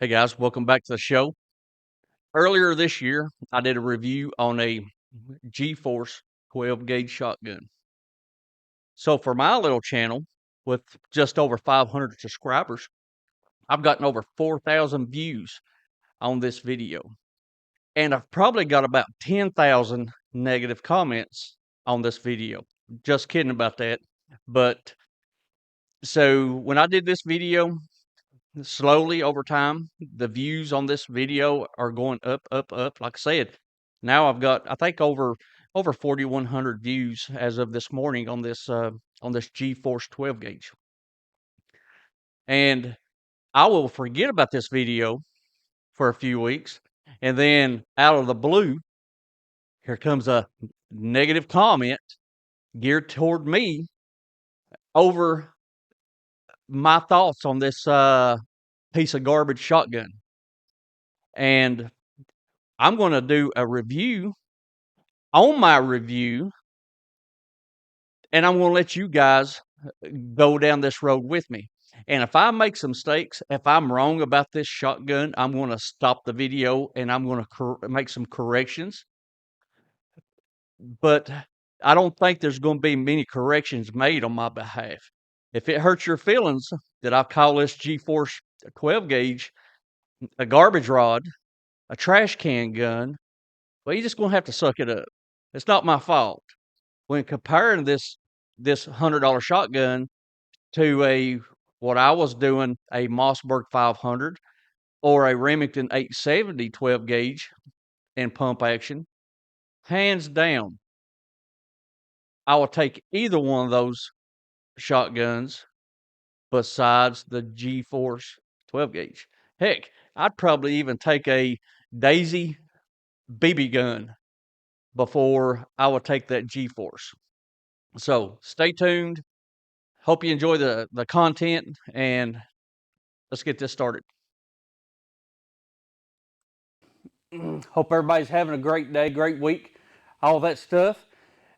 Hey guys, welcome back to the show. Earlier this year, I did a review on a GFORCE 12 gauge shotgun. So for my little channel with just over 500 subscribers, I've gotten over 4,000 views on this video. And I've probably got about 10,000 negative comments on this video. Just kidding about that. But so when I did this video, slowly over time, the views on this video are going up, up, up. Like I said, now I've got, I think, over 4,100 views as of this morning on this GForce 12 gauge. And I will forget about this video for a few weeks, and then out of the blue, here comes a negative comment geared toward me over my thoughts on this piece of garbage shotgun. And I'm going to do a review on my review, and I'm going to let you guys go down this road with me. And if I make some mistakes, if I'm wrong about this shotgun, I'm going to stop the video and I'm going to make some corrections. But I don't think there's going to be many corrections made on my behalf. If it hurts your feelings that I call this GForce 12 gauge a garbage rod, a trash can gun, well, you're just going to have to suck it up. It's not my fault. When comparing this $100 shotgun to what I was doing, a Mossberg 500 or a Remington 870 12 gauge in pump action, hands down, I will take either one of those shotguns besides the GForce 12 gauge. Heck, I'd probably even take a Daisy BB gun before I would take that GForce. So stay tuned. Hope you enjoy the content, and let's get this started. Hope everybody's having a great day, great week, all that stuff.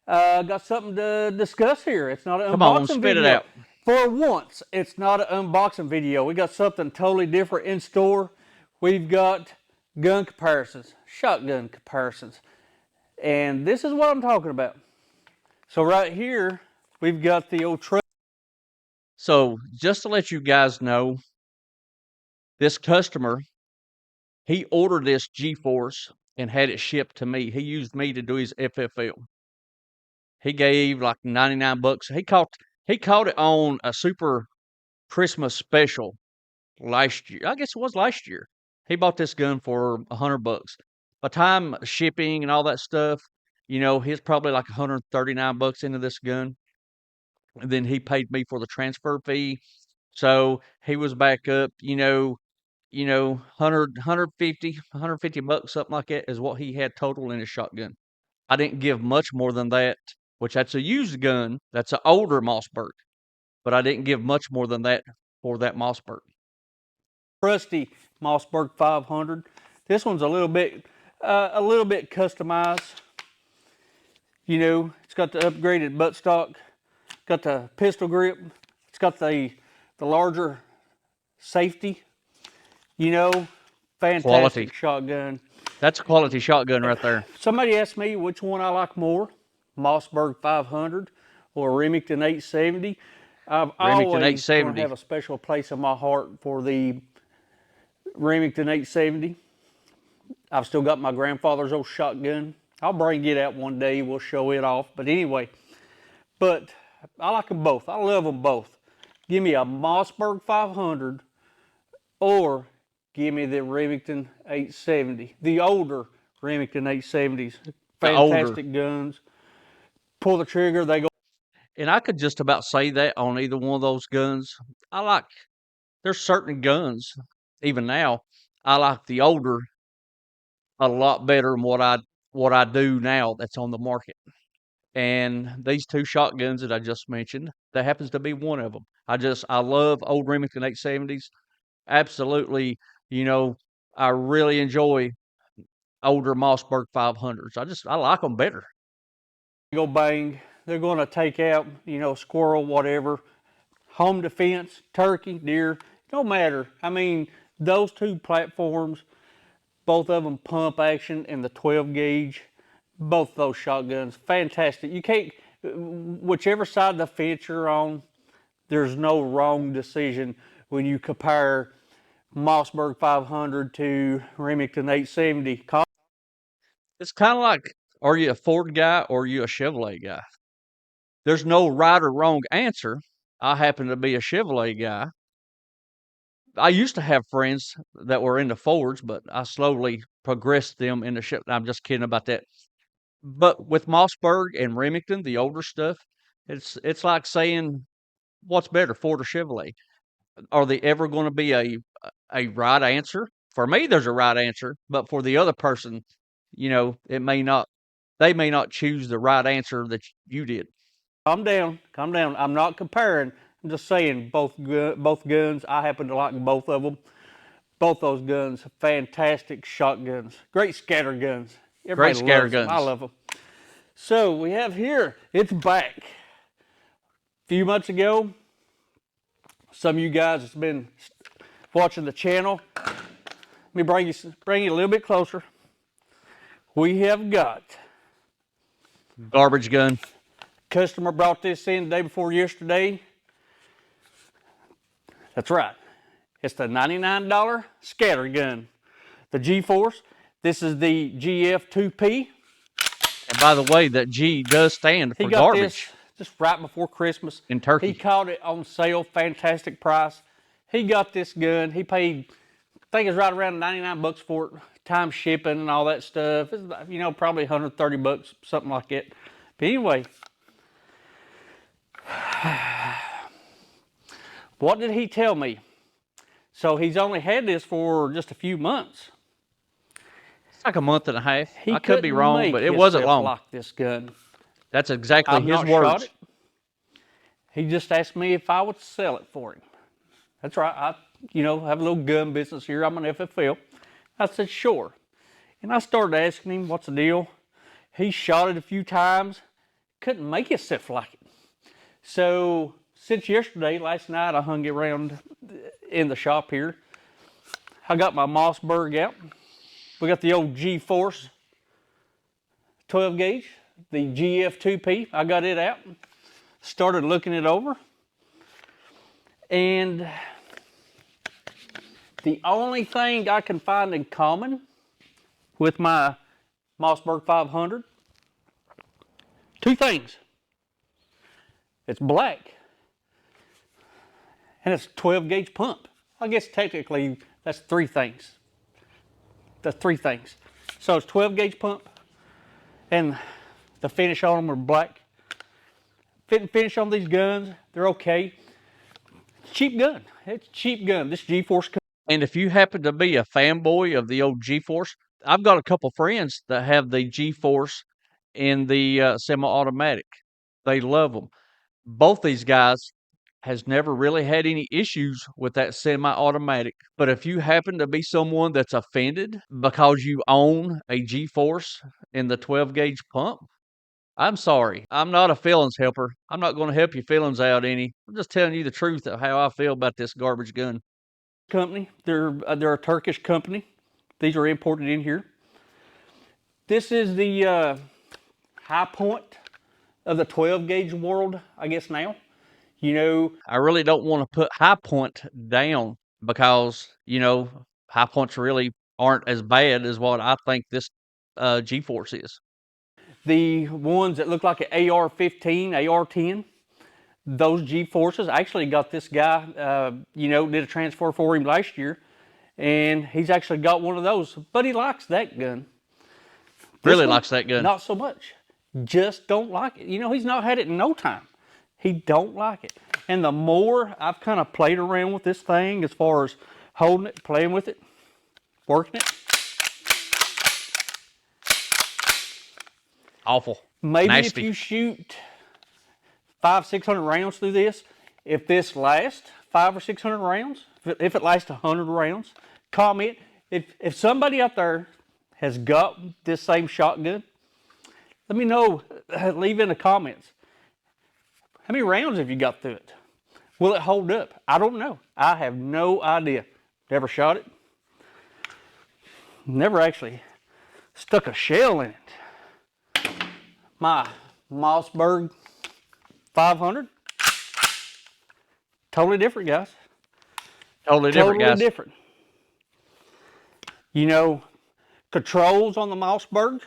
Got something to discuss here. It's not an unboxing video. It out. For once, it's not an unboxing video. We got something totally different in store. We've got gun comparisons, shotgun comparisons, and this is what I'm talking about. So right here, we've got the old truck. So just to let you guys know, this customer, he ordered this GForce and had it shipped to me. He used me to do his FFL. He gave like 99 bucks. He caught it on a super Christmas special last year. I guess it was last year. He bought this gun for 100 bucks. By the time shipping and all that stuff, he's probably like 139 bucks into this gun. And then he paid me for the transfer fee. So he was back up, 150 bucks, something like that is what he had total in his shotgun. I didn't give much more than that, which that's a used gun. That's an older Mossberg, but I didn't give much more than that for that Mossberg. Trusty Mossberg 500. This one's a little bit customized. It's got the upgraded buttstock, got the pistol grip, it's got the larger safety. Fantastic quality shotgun. That's a quality shotgun right there. Somebody asked me which one I like more, Mossberg 500 or Remington 870. I've always going to have a special place in my heart for the Remington 870. I've still got my grandfather's old shotgun. I'll bring it out one day. We'll show it off. But anyway, I like them both. I love them both. Give me a Mossberg 500 or give me the Remington 870, the older Remington 870s. Fantastic guns. Pull the trigger, they go. And I could just about say that on either one of those guns. There's certain guns, even now, I like the older a lot better than what I do now that's on the market. And these two shotguns that I just mentioned, that happens to be one of them. I love old Remington 870s. Absolutely, I really enjoy older Mossberg 500s. I like them better. Go bang. They're going to take out, squirrel, whatever. Home defense, turkey, deer, no matter. I mean, Those two platforms, both of them pump action and the 12 gauge, both those shotguns, fantastic. You can't, whichever side of the fence you're on, there's no wrong decision when you compare Mossberg 500 to Remington 870. It's kind of like, are you a Ford guy or are you a Chevrolet guy? There's no right or wrong answer. I happen to be a Chevrolet guy. I used to have friends that were into Fords, but I slowly progressed them into Chevrolet. I'm just kidding about that. But with Mossberg and Remington, the older stuff, it's like saying, what's better, Ford or Chevrolet? Are they ever going to be a right answer? For me, there's a right answer, but for the other person, it may not. They may not choose the right answer that you did. Calm down, calm down. I'm not comparing. I'm just saying both guns. I happen to like both of them. Both those guns, fantastic shotguns. Great scatter guns. Everybody Great scatter loves them. guns. I love them. So we have here, it's back. A few months ago, some of you guys have been watching the channel. Let me bring you a little bit closer. We have got garbage gun. Customer brought this in the day before yesterday. That's right. It's the $99 scatter gun. The GFORCE. This is the GF2P. And by the way, that G does stand for garbage. He got this just right before Christmas. In Turkey. He caught it on sale, fantastic price. He got this gun. He paid, I think it's right around 99 bucks for it, time shipping and all that stuff. It's, probably 130 bucks, something like that. But anyway, what did he tell me? So he's only had this for just a few months. It's like a month and a half. I could be wrong, but it wasn't long. Like this gun. That's exactly his words. He just asked me if I would sell it for him. That's right. I, have a little gun business here. I'm an FFL. I said, sure. And I started asking him, what's the deal? He shot it a few times. Couldn't make himself like it. So since yesterday, last night, I hung it around in the shop here. I got my Mossberg out. We got the old GFORCE 12 gauge, the GF2P. I got it out, started looking it over. And the only thing I can find in common with my Mossberg 500, two things. It's black and it's a 12 gauge pump. I guess technically that's three things. The three things. So it's 12 gauge pump and the finish on them are black. Fit and finish on these guns, they're okay. Cheap gun. It's a cheap gun. This GFORCE. And if you happen to be a fanboy of the old GFORCE, I've got a couple friends that have the GFORCE in the semi-automatic. They love them. Both these guys has never really had any issues with that semi-automatic. But if you happen to be someone that's offended because you own a GFORCE in the 12 gauge pump, I'm sorry. I'm not a feelings helper. I'm not going to help your feelings out any. I'm just telling you the truth of how I feel about this garbage gun. Company. They're a Turkish company. These are imported in here. This is the high point of the 12 gauge world, I guess now. I really don't want to put high point down because, high points really aren't as bad as what I think this GFORCE is. The ones that look like an AR-15, AR-10, those GFORCEs, I actually got this guy, did a transfer for him last year, and he's actually got one of those, but he likes that gun. Really likes that gun. Not so much. Just don't like it. He's not had it in no time. He don't like it. And the more I've kind of played around with this thing as far as holding it, playing with it, working it. Awful. Maybe nasty. If you shoot 500-600 rounds through this, if this lasts 500 or 600 rounds, if it lasts 100 rounds, comment. If somebody out there has got this same shotgun, let me know. Leave in the comments. How many rounds have you got through it? Will it hold up? I don't know. I have no idea. Never shot it. Never actually stuck a shell in it. My Mossberg 500. Totally different, guys. Totally different, guys. Totally different. You know, controls on the Mossberg.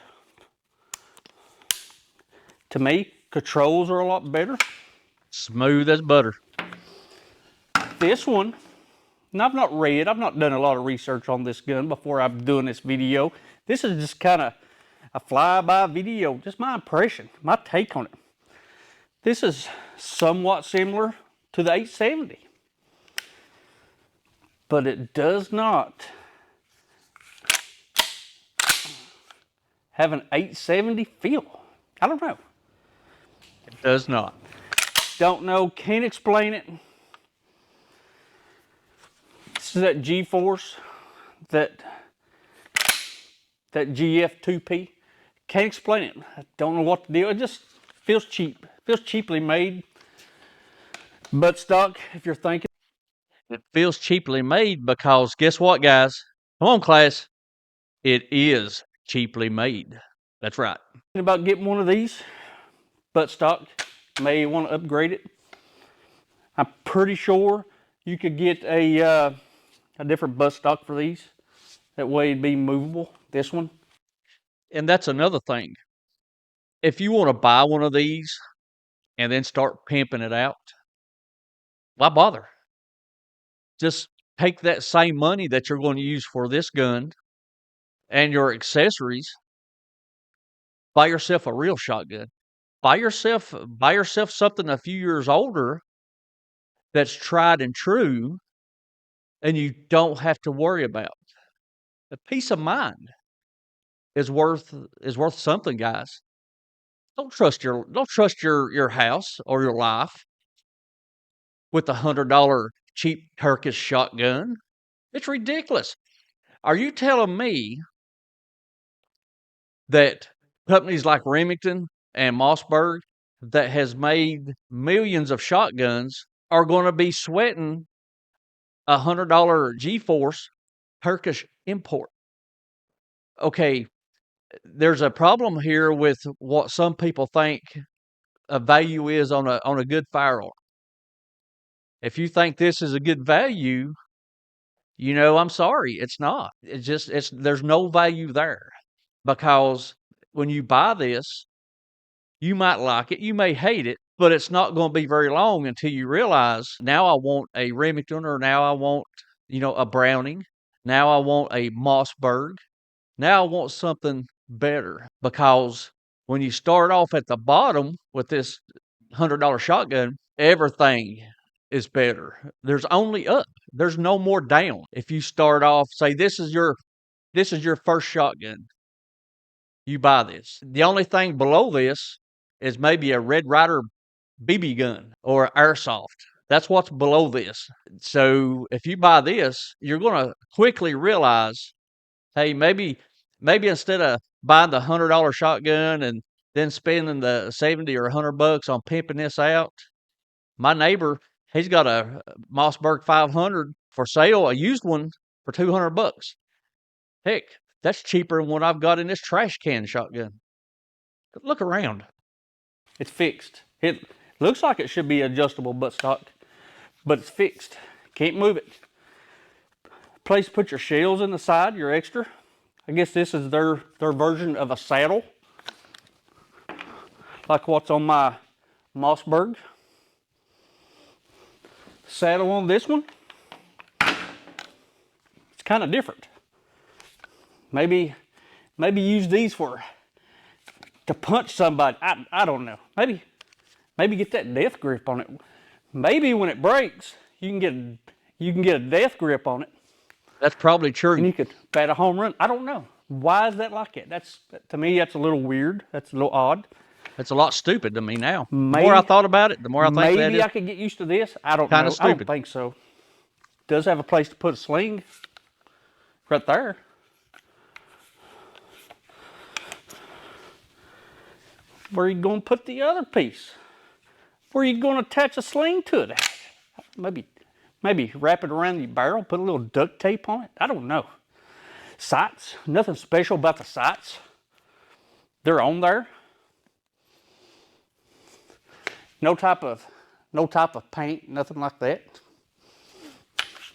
To me, controls are a lot better. Smooth as butter. This one, and I've not done a lot of research on this gun before I'm doing this video. This is just kind of a fly-by video, just my impression, my take on it. This is somewhat similar to the 870, but it does not have an 870 feel. I don't know. It does not. Don't know, can't explain it. This is that GFORCE, that GF2P. Can't explain it. I don't know what to do. It just feels cheap. Feels cheaply made. Butt stock, if you're thinking. It feels cheaply made because guess what, guys? Come on, class. It is cheaply made. That's right. About getting one of these butt stock, may want to upgrade it. I'm pretty sure you could get a different butt stock for these. That way it'd be movable. This one. And that's another thing. If you want to buy one of these and then start pimping it out, why bother? Just take that same money that you're going to use for this gun and your accessories, buy yourself a real shotgun. Buy yourself something a few years older that's tried and true, and you don't have to worry about. The peace of mind is worth something, guys. Don't trust your house or your life with a $100 cheap Turkish shotgun. It's ridiculous. Are you telling me that companies like Remington and Mossberg that has made millions of shotguns are going to be sweating a $100 GFORCE Turkish import? Okay, there's a problem here with what some people think a value is on a good firearm. If you think this is a good value, I'm sorry, it's not. There's no value there, because when you buy this, you might like it, you may hate it, but it's not going to be very long until you realize, now I want a Remington, or now I want, a Browning. Now I want a Mossberg. Now I want something better, because when you start off at the bottom with this $100 shotgun, everything is better. There's only up. There's no more down. If you start off, say this is your first shotgun, you buy this. The only thing below this is maybe a Red Ryder BB gun or airsoft. That's what's below this. So if you buy this, you're going to quickly realize, hey, maybe instead of buying the $100 shotgun and then spending the 70 or $100 on pimping this out, my neighbor, he's got a Mossberg 500 for sale, a used one for $200. Heck, that's cheaper than what I've got in this trash can shotgun. Look around. It's fixed. It looks like it should be adjustable buttstock, but it's fixed. Can't move it. Place to put your shells in the side, your extra. I guess this is their version of a saddle, like what's on my Mossberg. Saddle on this one, it's kind of different. Maybe use these to punch somebody. I don't know. Maybe get that death grip on it. Maybe when it breaks, you can get a death grip on it. That's probably true. And you could bat a home run. I don't know. Why is that like it? To me, that's a little weird. That's a little odd. It's a lot stupid to me now. The more I thought about it, the more I think that maybe I could get used to this. I don't know. Kind of stupid. I don't think so. It does have a place to put a sling right there. Where are you going to put the other piece? Where are you going to attach a sling to it? Maybe Maybe wrap it around the barrel, put a little duct tape on it. I don't know. Sights, nothing special about the sights. They're on there. No type of paint, nothing like that.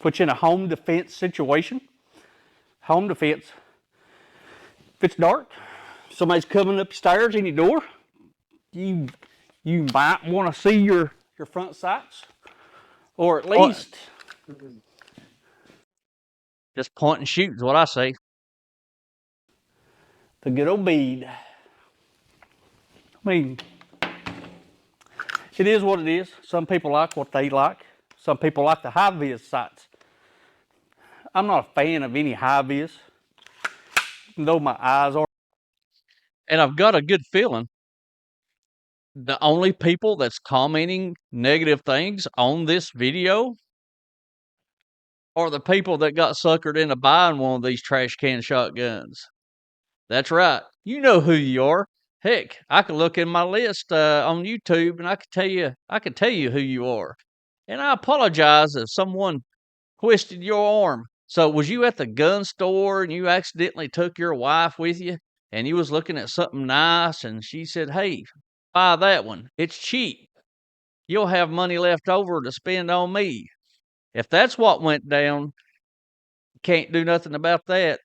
Put you in a home defense situation. Home defense. If it's dark, somebody's coming up the stairs in your door, you might want to see your front sights, or at least just point and shoot is what I say. The good old bead. I mean, it is what it is. Some people like what they like. Some people like the high-vis sights. I'm not a fan of any high-vis, even though my eyes are. And I've got a good feeling the only people that's commenting negative things on this video are the people that got suckered into buying one of these trash can shotguns. That's right. You know who you are. Heck, I can look in my list on YouTube and I can tell you who you are. And I apologize if someone twisted your arm. So was you at the gun store and you accidentally took your wife with you and you was looking at something nice and she said, "Hey, buy that one. It's cheap. You'll have money left over to spend on me." If that's what went down, can't do nothing about that.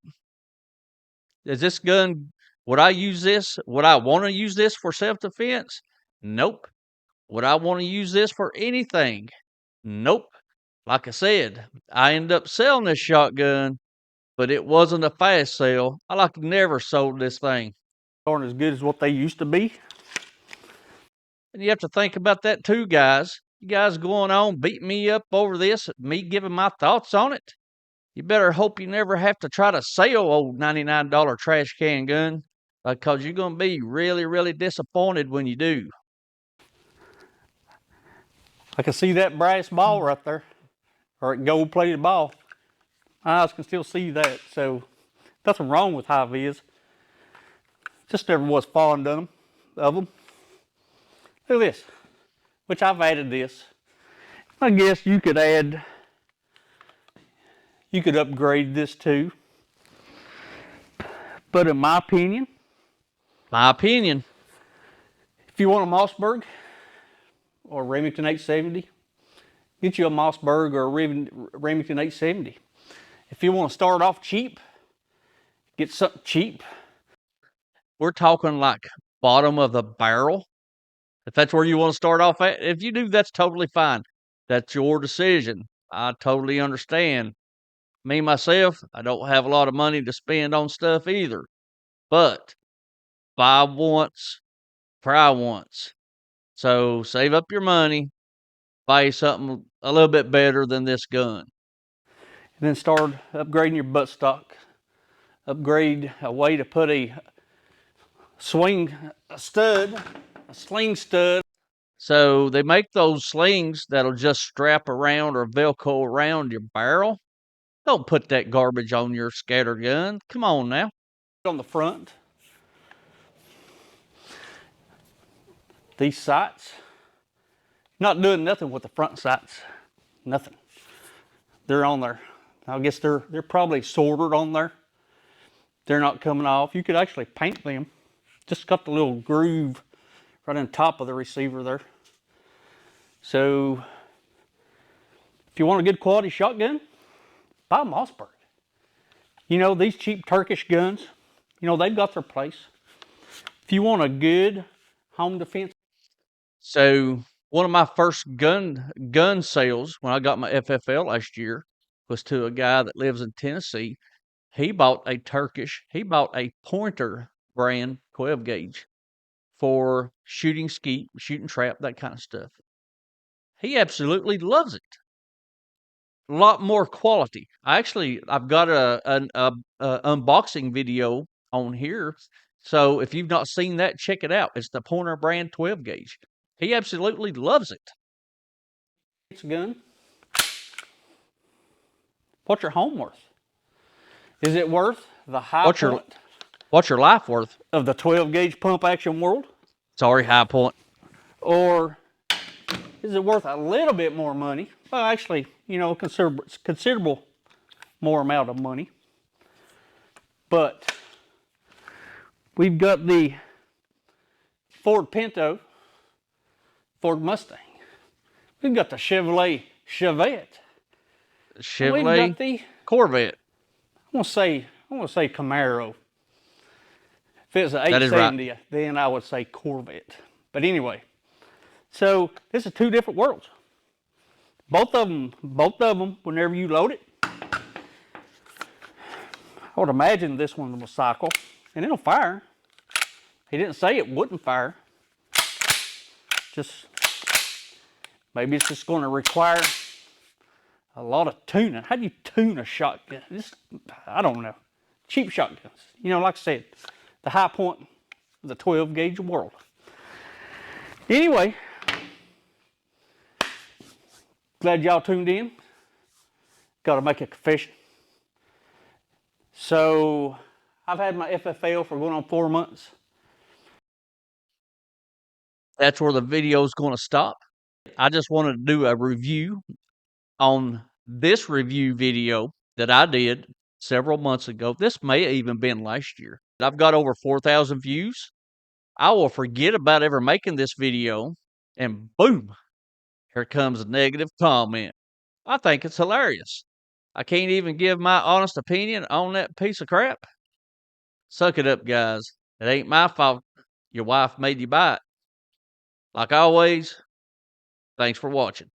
Is this gun, would I use this? Would I want to use this for self-defense? Nope. Would I want to use this for anything? Nope. Like I said, I ended up selling this shotgun, but it wasn't a fast sale. I like never sold this thing. Aren't as good as what they used to be. And you have to think about that too, guys. You guys going on beating me up over this, me giving my thoughts on it. You better hope you never have to try to sell old $99 trash can gun, because you're going to be really, really disappointed when you do. I can see that brass ball right there, or a gold-plated ball. My eyes can still see that, so nothing wrong with high-vis. Just never was fond of them. Look at this, which I've added this. I guess you could upgrade this too. But in my opinion, if you want a Mossberg or a Remington 870, get you a Mossberg or a Remington 870. If you want to start off cheap, get something cheap. We're talking like bottom of the barrel. If that's where you want to start off at, if you do, that's totally fine. That's your decision. I totally understand. Me, myself, I don't have a lot of money to spend on stuff either. But buy once, try once. So save up your money, buy something a little bit better than this gun. And then start upgrading your buttstock. Upgrade a way to put a sling stud. So they make those slings that'll just strap around or Velcro around your barrel. Don't put that garbage on your scatter gun. Come on now. On the front, these sights, not doing nothing with the front sights. Nothing. They're on there. I guess they're probably soldered on there. They're not coming off. You could actually paint them. Just got the little groove right on top of the receiver there. So if you want a good quality shotgun, buy a Mossberg. You know, these cheap Turkish guns, you know, they've got their place. If you want a good home defense. So one of my first gun sales when I got my FFL last year was to a guy that lives in Tennessee. He bought a Pointer brand 12 gauge for shooting skeet, shooting trap, that kind of stuff. He absolutely loves it. A lot more quality. I've got an unboxing video on here. So if you've not seen that, check it out. It's the Pointer brand 12 gauge. He absolutely loves it. It's a gun. What's your home worth? Is it worth the high point? What's your life worth? Of the 12 gauge pump action world? Sorry, high point. Or is it worth a little bit more money? Well, actually, you know, considerable more amount of money. But we've got the Ford Pinto, Ford Mustang. We've got the Chevrolet Chevette. Chevrolet we've got the Corvette. I want to say Camaro. If it was an 870, right, then I would say Corvette. But anyway, so this is two different worlds. Both of them, whenever you load it, I would imagine this one will cycle and it'll fire. He didn't say it wouldn't fire. Just maybe it's just going to require a lot of tuning. How do you tune a shotgun? I don't know. Cheap shotguns. You know, like I said, the high point of the 12 gauge world. Anyway, glad y'all tuned in. Got to make a confession. So I've had my FFL for going on 4 months. That's where the video is going to stop. I just wanted to do a review on this review video that I did several months ago. This may have even been last year. I've got over 4,000 views. I will forget about ever making this video, and boom, here comes a negative comment. I think it's hilarious. I can't even give my honest opinion on that piece of crap. Suck it up, guys. It ain't my fault your wife made you buy it. Like always, thanks for watching.